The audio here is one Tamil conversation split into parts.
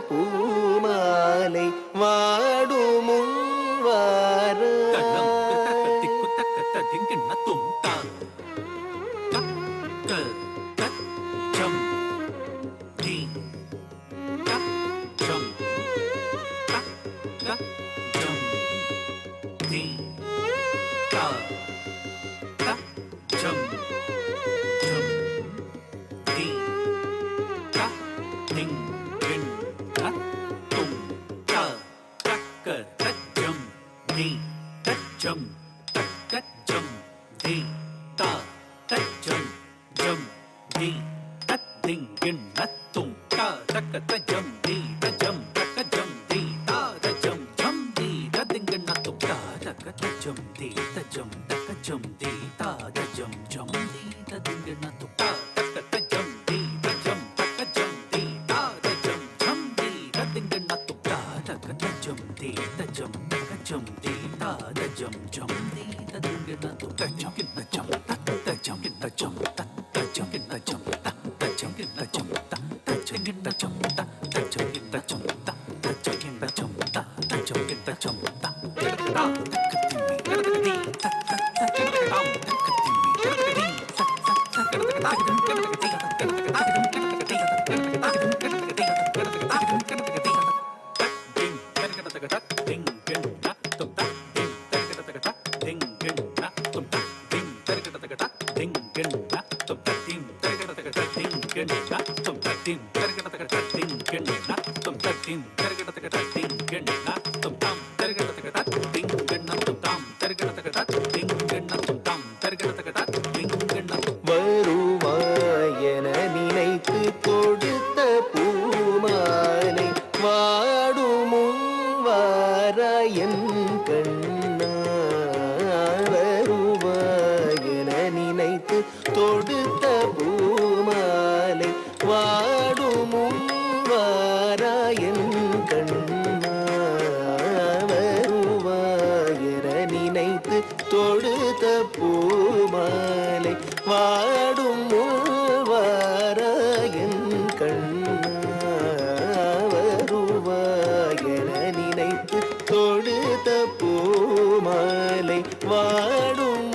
பூமாலை வாடுமுன் வார வருவாயென நினைத்து கொடுத்த பூமாலை வாடுமுன் வாராயன் கண்ணா வருவாயென நினைத்து தொடுத்த பூமாலை வாடுமுன் வாராயன் கண்ணா வருவாயென நினைத்து தொடுத்த பூமாலை வாடும் வாராயன் கண்ணா வருவாயென நினைத்து தொடுத்த பூமாலை வாடும்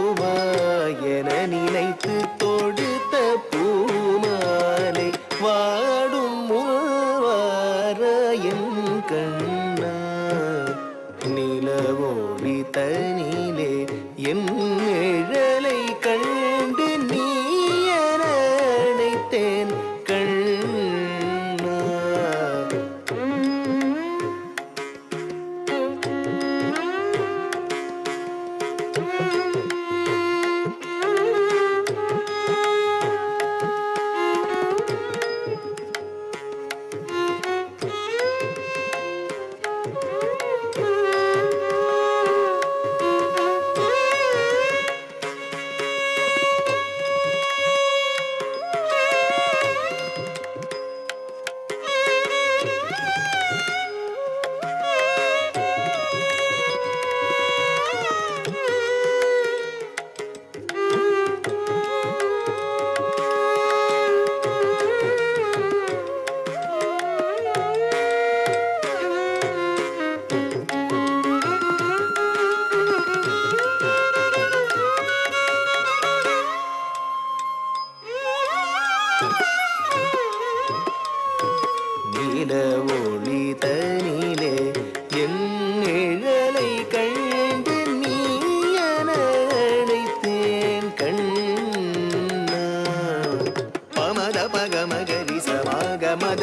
வருவாயென நினைத்து தொடுத்த பூமாலை வாடும் வாராயன் கண்ணா நிலவோடி தனிலே என் நிழலை கண்டு நீ என அழைத்தேன் கண்ணா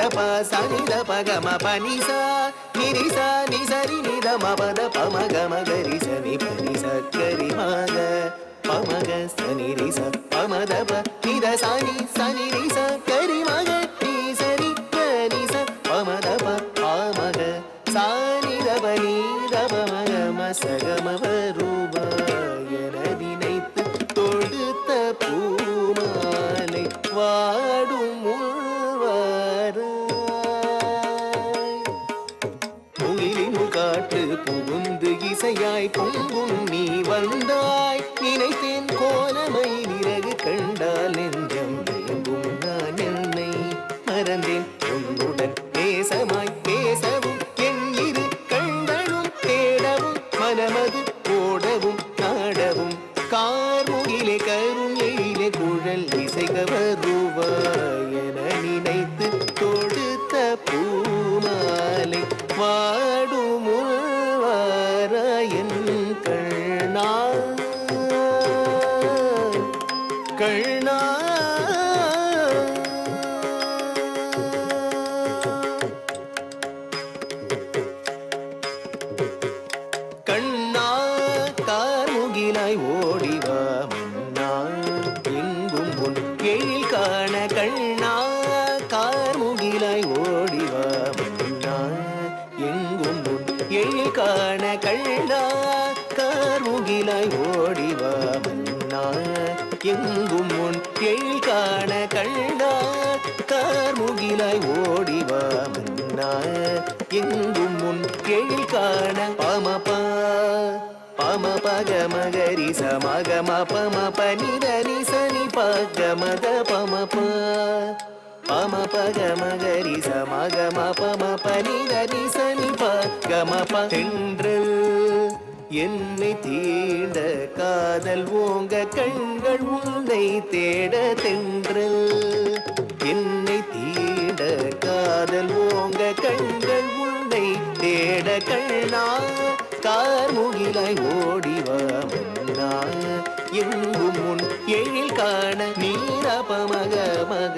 pa sa ni da pa ga ma pa ni sa ni sa ni da ma pa da pa ma ga ma ga ri sa ni pa ni sa ga ri ma ga pa ma ga sa ni ri sa pa ma da pa ni da sa ni ri sa ga ri ma ga ni sa pa ma da pa ma ga sa ni da pa ma ga ma sa ga ma pa ru ba என நினைத்து தொடுத்த பூமாலை வாடும் முகிலின் காட்டு புகுந்து இசையாய் பொங்கும் நீ வந்தாய் நினைத்தேன் கோலமை நிறகு கண்டால் நெஞ்சம் எங்கும் நான் என்னை மறந்தேன் உன்னுடன் பேசமாய் பேசவும் என் இரு கண்களும் தேடவும் மனமது ஓடவும் நாடவும் கார்முகிலே கரும் எயிலே குழல் இசைக வருவாய் என நினைத்து தொடுத்த பூமாலை வாடும் என் கண்ணா கண்ணா கண்ணா கார்முகிலாய் ஓடிவா மன்னா எங்கும் உன் எழில் காண கண்ணா கார்முகிலாய் ஓடிவா மன்னா எங்கும் உன் எழில் காண கண்ணா கார்முகிலாய் ஓடிவா மன்னா எங்கும் உன் எழில் காண கண்ணா கார்முகிலாய் ஓடிவா மன்னா எங்கும் உன் எழில் காண பமபா பம பக மகரி சமக மபம பனிதனி சனி பக மத பமப பம பக மகரி சமக மபம பனிதனி சனி பக மப தென்றல் என்னை தீண்ட காதல் ஓங்க கண்கள் உன்னை தேட தென்றல் என்னை தீண்ட காதல் ஓங்க கண்கள் உன்னை தேட கண்ணா கார்முகிலாய் ஓடிவா மன்னா எங்கும் உன் எழில் காண நீரபமக மக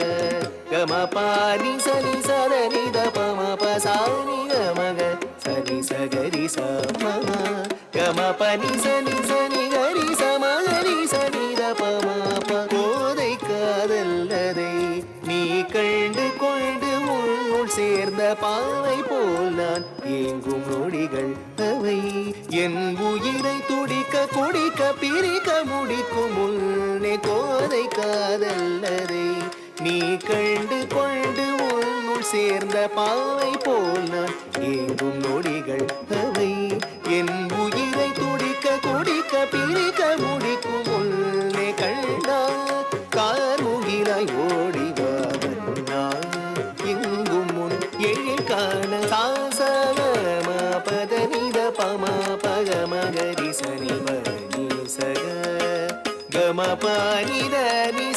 கம பாரி சனி சதனி தபம பசானி கமக சனி சகரி சம கம பனி சனி சனி கரி சமகரி சனி தபம கோதை காதல்லதை நீ கண்டு கொண்டு உன்னுள் சேர்ந்த பாவை போல் நான் ஏங்கும் நொடிகள் அவை என் உயிரை துடிக்க குடிக்க பிரிக்க முடிக்கும் முன்னே கோதை காதல்லதை நீ கண்டு கொண்டு உன்னுள் சேர்ந்த பாவை போல் நான் ஏங்கும் நொடிகள் அவை என் உயிரை துடிக்க குடிக்க பிரிக்க முடிக்கும் முன்னே கண்டா கார்முகிலாய் ஓடிவா மன்னா எங்கும் முன் எழில் காண சாசவ பத நித பம பக மகரி சனி வனி சக கம பனித நி